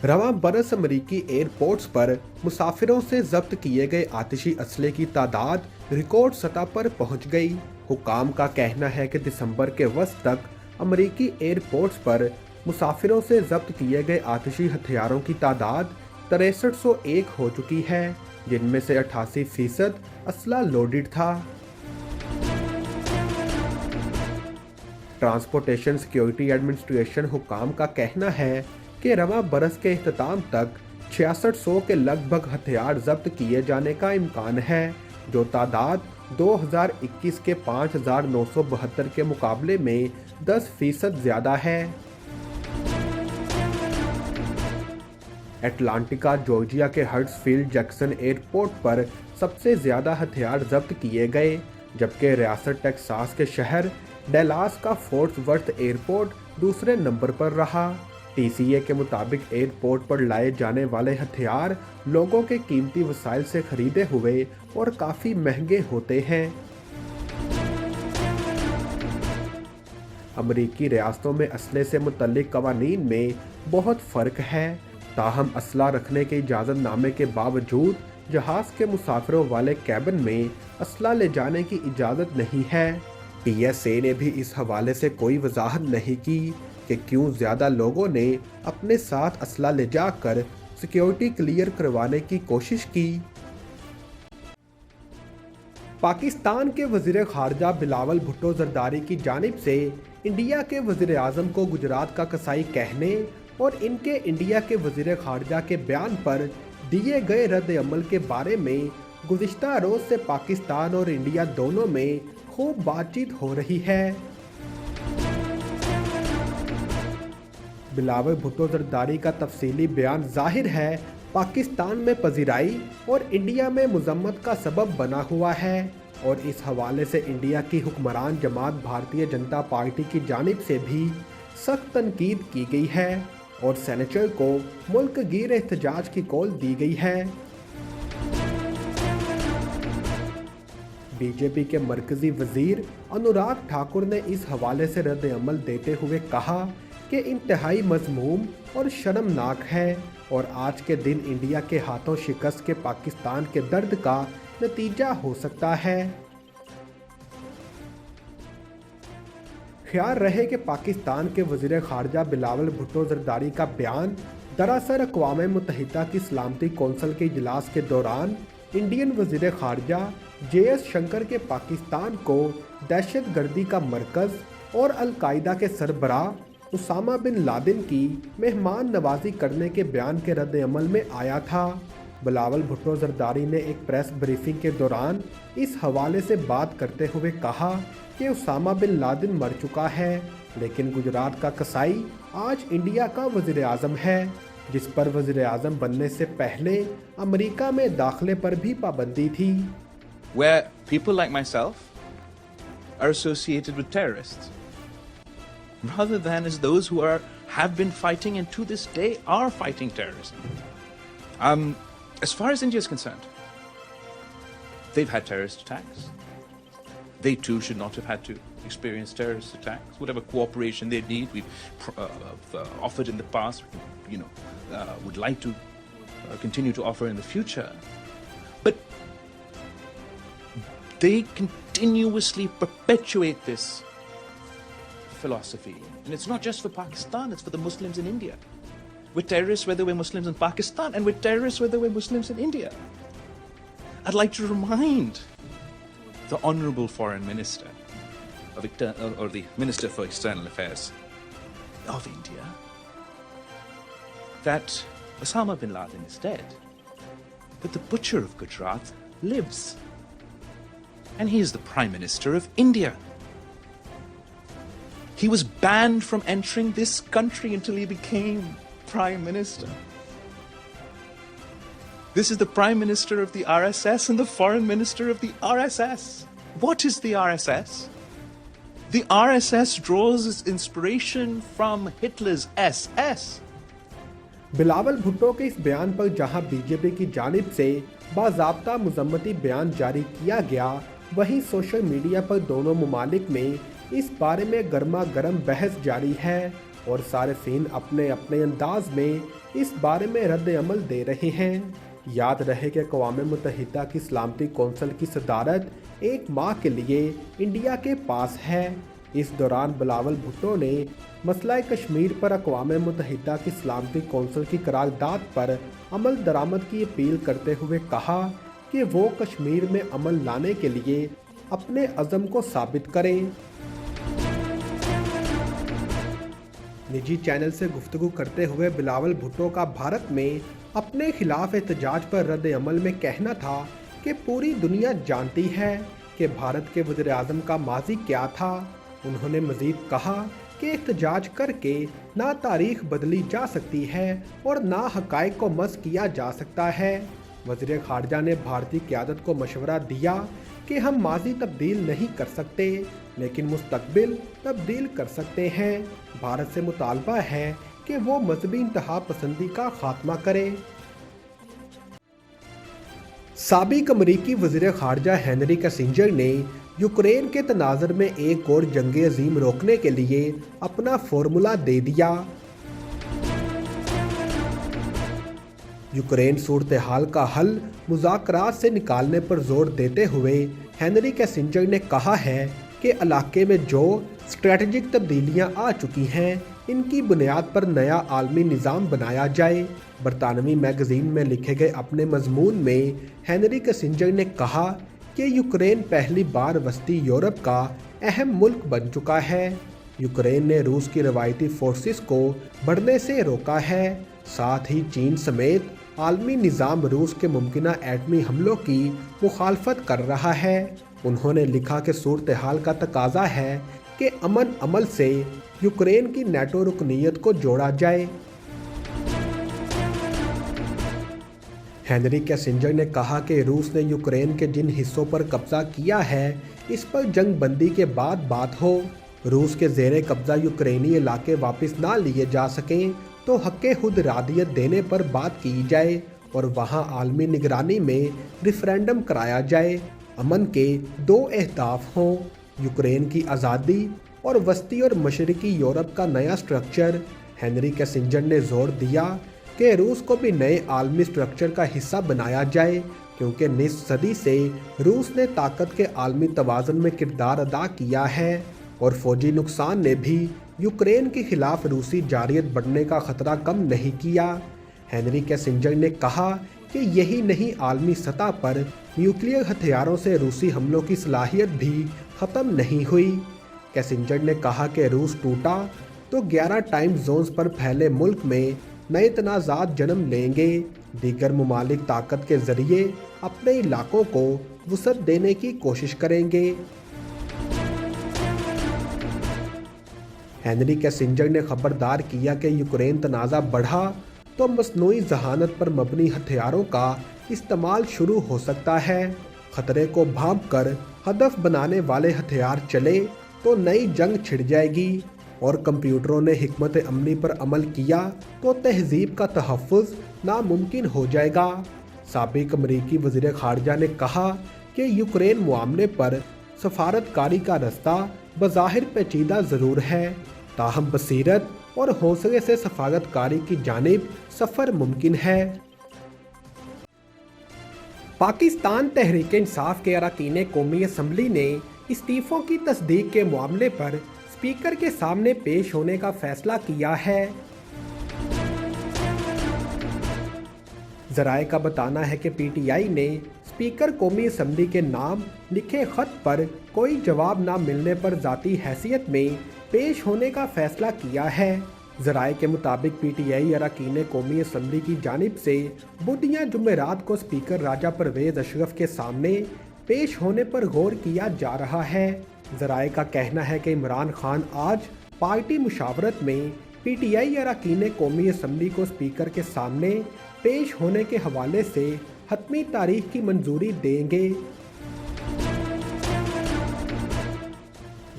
रवां बरस अमरीकी एयरपोर्ट्स पर मुसाफिरों से जब्त किए गए आतिशी असले की तादाद रिकॉर्ड सतह पर पहुंच गई। हुकाम का कहना है कि दिसंबर के वस्त तक अमरीकी एयरपोर्ट्स पर मुसाफिरों से जब्त किए गए आतिशी हथियारों की तादाद 6301 हो चुकी है, जिनमें से 88% असला लोडेड था। ट्रांसपोर्टेशन सिक्योरिटी एडमिनिस्ट्रेशन हुकाम का कहना है कि रवां बरस के इख्तिताम तक 6600 के लगभग हथियार जब्त किए जाने का इम्कान है, जो तादाद 2021 के 5972 के मुकाबले में 10% ज़्यादा है। एटलांटिका जॉर्जिया के हर्ट्सफील्ड जैक्सन एयरपोर्ट पर सबसे ज़्यादा हथियार जब्त किए गए, जबकि रियासत टेक्सास के शहर डेलास का फोर्ट वर्थ एयरपोर्ट दूसरे नंबर पर रहा। टीसीए के मुताबिक एयरपोर्ट पर लाए जाने वाले हथियार लोगों के कीमती वसाइल से खरीदे हुए और काफ़ी महंगे होते हैं। अमरीकी रियासतों में असले से मुतल्लिक कवानीन में बहुत फ़र्क है, ताहम असला रखने के इजाज़तनामे के बावजूद जहाज़ के मुसाफिरों वाले कैबिन में असला ले जाने की इजाज़त नहीं है। टीएसए ने भी इस हवाले से कोई वजाहत नहीं की कि क्यों ज़्यादा लोगों ने अपने साथ असला ले जाकर सिक्योरिटी क्लियर करवाने की कोशिश की। पाकिस्तान के वज़ीर ख़ारजा बिलावल भुट्टो ज़रदारी की जानिब से इंडिया के वज़ीर आज़म को गुजरात का कसाई कहने और इनके इंडिया के वज़ीर ख़ारजा के बयान पर दिए गए रद्द अमल के बारे में गुज़िश्ता रोज़ से पाकिस्तान और इंडिया दोनों में खूब बातचीत हो रही है। बिलावल भुट्टो ज़रदारी का तफसीली बयान ज़ाहिर है पाकिस्तान में पजीराई और इंडिया में मजम्मत का सबब बना हुआ है, और इस हवाले से इंडिया की हुक्मरान जमात भारतीय जनता पार्टी की जानिब से भी सख्त तनकीद की गई है और सेनेटर को मुल्क गिर एहतजाज की कॉल दी गई है। बीजेपी के मरकजी वजीर अनुराग ठाकुर ने इस हवाले से रद्द अमल देते हुए कहा कि इंतहाई मज़मूम और शर्मनाक है और आज के दिन इंडिया के हाथों शिकस्त के पाकिस्तान के दर्द का नतीजा हो सकता है। ख्याल रहे कि पाकिस्तान के वज़ीर ख़ारजा बिलावल भुट्टो ज़रदारी का बयान दरअसल अक़वाम मुत्तहिदा की सलामती कौंसिल के इजलास के दौरान इंडियन वज़ीर ख़ारजा JS शंकर के पाकिस्तान को दहशतगर्दी का मरकज़ और अलकायदा के सरबराह उसामा बिन लादेन की मेहमान नवाजी करने के बयान के रद्द अमल में आया था। बिलावल भुट्टो ज़रदारी ने एक प्रेस ब्रीफिंग के दौरान इस हवाले से बात करते हुए कहा कि उसामा बिन लादेन मर चुका है, लेकिन गुजरात का कसाई आज इंडिया का वज़ीर आज़म है, जिस पर वज़ीर आज़म बनने से पहले अमेरिका में दाखिले पर भी पाबंदी थी। Where people like myself are associated with terrorists, rather than as those who have been fighting and to this day are fighting terrorism. As far as India is concerned, they've had terrorist attacks. They too should not have had to experience terrorist attacks. Whatever cooperation they need, we've offered in the past, would like to continue to offer in the future. But they continuously perpetuate this philosophy. And it's not just for Pakistan, it's for the Muslims in India. We're terrorists whether we're Muslims in Pakistan, and we're terrorists whether we're Muslims in India. I'd like to remind the Honourable Foreign Minister or the Minister for External Affairs of India that Osama bin Laden is dead, but the butcher of Gujarat lives. And he is the Prime Minister of India. He was banned from entering this country until he became Prime Minister. This is the Prime Minister of the RSS and the Foreign Minister of the RSS. What is the RSS? The RSS draws its inspiration from Hitler's SS. Bilawal Bhutto के इस बयान पर जहां BJP की जानिब से बाज़ाब्ता मज़म्मती बयान जारी किया गया, वहीं सोशल मीडिया पर दोनों ममालिक में इस बारे में गर्मा गर्म बहस जारी है और सारिफीन अपने अपने अंदाज में इस बारे में रद्द अमल दे रहे हैं। याद रहे कि अक़वाम मुत्तहिदा की सलामती कौंसिल की सदारत 1 माह के लिए इंडिया के पास है। इस दौरान बिलावल भुट्टो ने मसला कश्मीर पर अक़वाम मुत्तहिदा की सलामती कौंसिल की करारदाद पर अमल दरामद की अपील करते हुए कहा कि वो कश्मीर में अमल लाने के लिए अपने अज़म को साबित करें। निजी चैनल से गुफ्तगू करते हुए बिलावल भुट्टो का भारत में अपने खिलाफ एहतजाज पर रद्द अमल में कहना था कि पूरी दुनिया जानती है कि भारत के वज़ीर आज़म का माजी क्या था। उन्होंने मज़ीद कहा कि एहतजाज करके ना तारीख बदली जा सकती है और ना हक़ाइक़ को मस किया जा सकता है। वज़ीर ख़ारजा ने भारतीय क़यादत को मशवरा दिया कि हम माजी तब्दील नहीं कर सकते लेकिन मुस्तकबिल तब्दील कर सकते हैं। भारत से मुतालबा है कि वो मजहबी इंतहा पसंदी का खात्मा करे। साबिक अमरीकी वज़ीर ख़ारजा हेनरी किसिंजर ने यूक्रेन के तनाज़ुर में एक और जंग अजीम रोकने के लिए अपना फॉर्मूला दे दिया। यूक्रेन सूरत हाल का हल मुज़ाकरात से निकालने पर जोर देते हुए हेनरी किसिंजर ने कहा है कि इलाके में जो स्ट्रेटजिक तब्दीलियां आ चुकी हैं इनकी बुनियाद पर नया आलमी निज़ाम बनाया जाए। बरतानवी मैगज़ीन में लिखे गए अपने मजमून में हेनरी किसिंजर ने कहा कि यूक्रेन पहली बार वस्ती यूरोप का अहम मुल्क बन चुका है। यूक्रेन ने रूस की रवायती फोर्सेस को बढ़ने से रोका है। साथ ही चीन समेत आलमी निज़ाम रूस के मुमकिना एटमी हमलों की मुखालफत कर रहा है। उन्होंने लिखा कि सूरत हाल का तकाजा है कि अमन अमल से यूक्रेन की नेटो रुकनीयत को जोड़ा जाए। हेनरी किसिंजर ने कहा कि रूस ने यूक्रेन के जिन हिस्सों पर कब्जा किया है इस पर जंग बंदी के बाद बात हो। रूस के ज़ेरे कब्जा यूक्रेनी इलाके वापस ना लिए जा सकें तो हक़ खुद रादियत देने पर बात की जाए और वहां आलमी निगरानी में रिफरेंडम कराया जाए। अमन के 2 अहदाफ हों, यूक्रेन की आज़ादी और वस्ती और मशरकी यूरोप का नया स्ट्रक्चर। हेनरी किसिंजर ने जोर दिया कि रूस को भी नए आलमी स्ट्रक्चर का हिस्सा बनाया जाए क्योंकि निस्फ सदी से रूस ने ताकत के आलमी तवाज़ुन में किरदार अदा किया है और फौजी नुकसान ने भी यूक्रेन के खिलाफ रूसी जारियत बढ़ने का खतरा कम नहीं किया। हेनरी किसिंजर ने कहा कि यही नहीं, आलमी सतह पर न्यूक्लियर हथियारों से रूसी हमलों की सलाहियत भी ख़त्म नहीं हुई। किसिंजर ने कहा कि रूस टूटा तो 11 टाइम जोन्स पर फैले मुल्क में नए तनाज़ात जन्म लेंगे। दीगर ममालिक ताकत के ज़रिए अपने इलाकों को वुसअत देने की कोशिश करेंगे। हेनरी किसिंजर ने खबरदार किया कि यूक्रेन तनाज़ा बढ़ा तो मसनूई जहानत पर मबनी हथियारों का इस्तेमाल शुरू हो सकता है। खतरे को भांप कर हदफ बनाने वाले हथियार चले तो नई जंग छिड़ जाएगी और कंप्यूटरों ने हिकमत अमली पर अमल किया तो तहजीब का तहफ़्फ़ुज़ नामुमकिन हो जाएगा। साबिक अमरीकी वज़ीर ख़ारजा ने कहा कि यूक्रेन मामले पर सफारतकारी का रास्ता बज़ाहिर पेचीदा ज़रूर है, ताहम बसीरत और हौसले से सफारतकारी की जानिब सफ़र मुमकिन है। पाकिस्तान तहरीक इंसाफ के अरकान कौमी असम्बली ने इस्तीफ़ों की तस्दीक के मामले पर स्पीकर के सामने पेश होने का फैसला किया है। ज़राए का बताना है कि पीटीआई ने स्पीकर कौमी असम्बली के नाम लिखे खत पर कोई जवाब न मिलने पर ज़ाती हैसियत में पेश होने का फैसला किया है। ज़राए के मुताबिक पीटीआई अरकान कौमी असम्बली की जानिब से बुध या जुमेरात को स्पीकर राजा परवेज़ अशरफ के सामने पेश होने पर गौर किया जा रहा है। ज़राए का कहना है कि इमरान खान आज पार्टी मुशावरत में पीटीआई अरकान कौमी असम्बली को स्पीकर के सामने पेश होने के हवाले से हतमी तारीख की मंजूरी देंगे।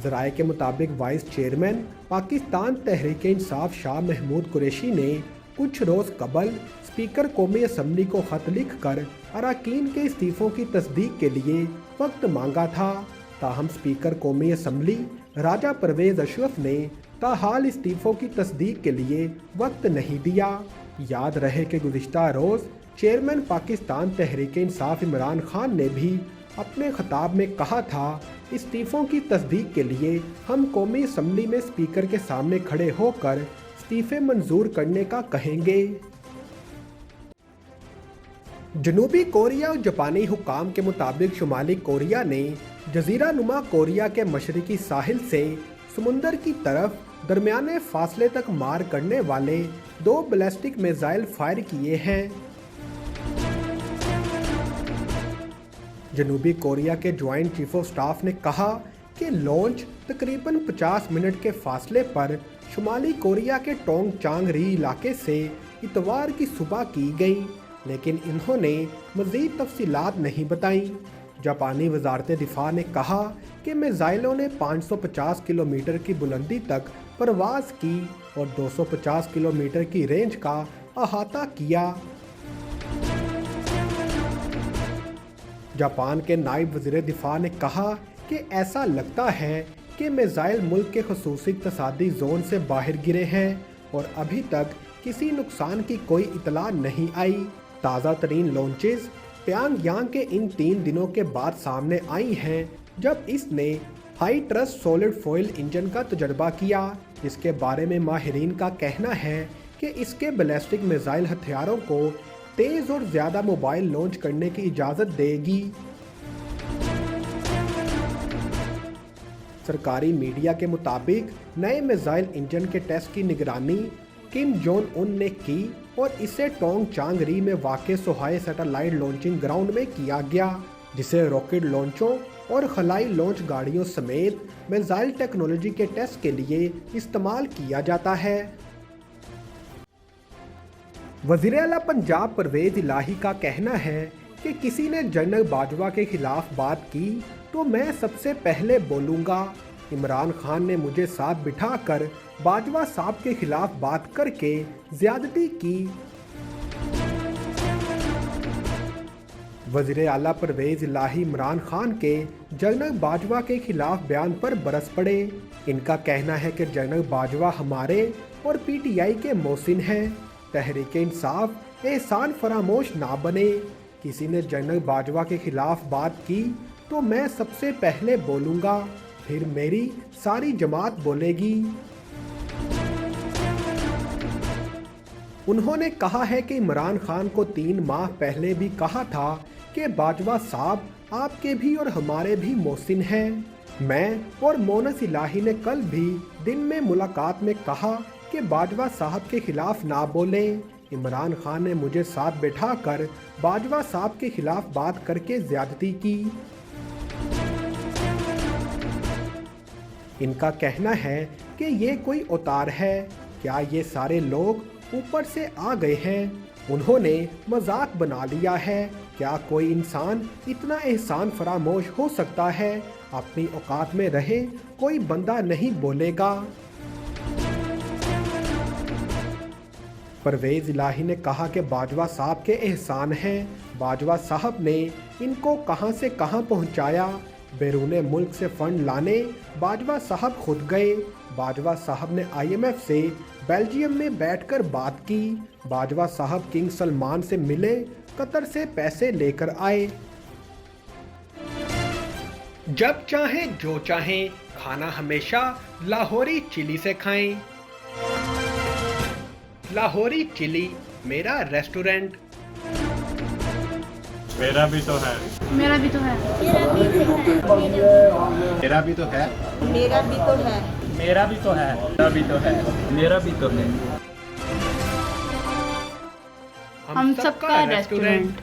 ज़राए के मुताबिक वाइस चेयरमैन पाकिस्तान तहरीक इंसाफ शाह महमूद कुरैशी ने कुछ रोज़ कबल स्पीकर कौमी असम्बली को ख़त लिख कर अरकान के इस्तीफ़ों की तस्दीक के लिए वक्त मांगा था। ताहम स्पीकर कौमी असम्बली राजा परवेज़ अशरफ ने ताहाल इस्तीफों की तस्दीक के लिए वक्त नहीं दिया। याद रहे कि गुज़िश्ता रोज़ चेयरमैन पाकिस्तान तहरीक इंसाफ इमरान खान ने भी अपने खिताब में कहा था, इस्तीफों की तस्दीक के लिए हम कौमी असम्बली में स्पीकर के सामने खड़े होकर इस्तीफे मंजूर करने का कहेंगे। जनूबी कोरिया और जापानी हुकाम के मुताबिक शुमाली कोरिया ने जजीरा नुमा कोरिया के मशरकी साहिल से समुंदर की तरफ दरमियाने फासले तक मार करने वाले 2 बैलिस्टिक मिसाइल फायर किए हैं। जनूबी कोरिया के ज्वाइंट चीफ ऑफ स्टाफ ने कहा कि लॉन्च तकरीबन 50 मिनट के फासले पर शुमाली कोरिया के टोंगचांग री इलाके से इतवार की सुबह की गई, लेकिन इन्होंने मज़ीद तफसीलात नहीं बताईं। जापानी वजारत दिफा ने कहा कि मिसाइलों ने 550 किलोमीटर की बुलंदी तक परवाज़ की और 250 किलोमीटर की रेंज का अहाता किया। जापान के नायब वज़ीर दिफा ने कहा कि ऐसा लगता है कि मिसाइल मुल्क के ख़ुसूसी इक़्तिसादी जोन से बाहर गिरे हैं और अभी तक किसी नुकसान की कोई इतला नहीं आई। ताज़ा तरीन लॉन्चेस प्यांगयांग के इन 3 दिनों के बाद सामने आई हैं, जब इसने high trust solid foil engine का तजर्बा किया, जिसके बारे में माहिरीन का कहना है कि इसके बैलिस्टिक मिसाइल हथियारों को तेज़ और ज़्यादा मोबाइल लॉन्च करने की इजाज़त देगी। सरकारी मीडिया के मुताबिक नए मिसाइल इंजन के टेस्ट की निगरानी किम जोंग उन ने की और इसे टोंगचांग री में वाक़ सोहाई सैटेलाइट लॉन्चिंग ग्राउंड में किया गया, जिसे रॉकेट लॉन्चों और खलाई लॉन्च गाड़ियों समेत मिसाइल टेक्नोलॉजी के टेस्ट के लिए इस्तेमाल किया जाता है। वज़ीर आला पंजाब परवेज़ इलाही का कहना है कि किसी ने जनरल बाजवा के खिलाफ बात की तो मैं सबसे पहले बोलूँगा। इमरान खान ने मुझे साथ बिठाकर बाजवा साहब के खिलाफ बात करके ज़्यादती की। वज़ीर आला परवेज़ इलाही इमरान खान के जनरल बाजवा के खिलाफ बयान पर बरस पड़े। इनका कहना है कि जनरल बाजवा हमारे और पीटीआई के मोहसिन हैं। तहरीक इंसाफ एहसान फरामोश ना बने। किसी ने जनरल बाजवा के खिलाफ बात की तो मैं सबसे पहले बोलूँगा, फिर मेरी सारी जमात बोलेगी। उन्होंने कहा है कि इमरान खान को 3 माह पहले भी कहा था कि बाजवा साहब आपके भी और हमारे भी मोहसिन हैं। मैं और मोनस इलाही ने कल भी दिन में मुलाकात में कहा कि बाजवा साहब के खिलाफ ना बोले। इमरान खान ने मुझे साथ बैठाकर बाजवा साहब के खिलाफ बात करके ज्यादती की। इनका कहना है कि ये कोई अवतार है, क्या ये सारे लोग ऊपर से आ गए हैं, उन्होंने मजाक बना लिया है। क्या कोई इंसान इतना एहसान फरामोश हो सकता है? अपनी औकात में रहे, कोई बंदा नहीं बोलेगा। परवेज़ इलाही ने कहा कि बाजवा साहब के एहसान हैं। बाजवा साहब ने इनको कहां से कहां पहुंचाया। बैरूने मुल्क से फंड लाने बाजवा साहब खुद गए। बाजवा साहब ने IMF से बेल्जियम में बैठकर बात की। बाजवा साहब किंग सलमान से मिले, कतर से पैसे लेकर आए। जब चाहें जो चाहें, खाना हमेशा लाहौरी चिली से खाएं। लाहौरी चिली मेरा रेस्टोरेंट। मेरा भी तो है। मेरा भी तो है। मेरा भी तो है। मेरा भी तो है। मेरा भी तो है। मेरा भी तो है। मेरा भी तो है। मेरा भी तो है। हम सबका रेस्टोरेंट।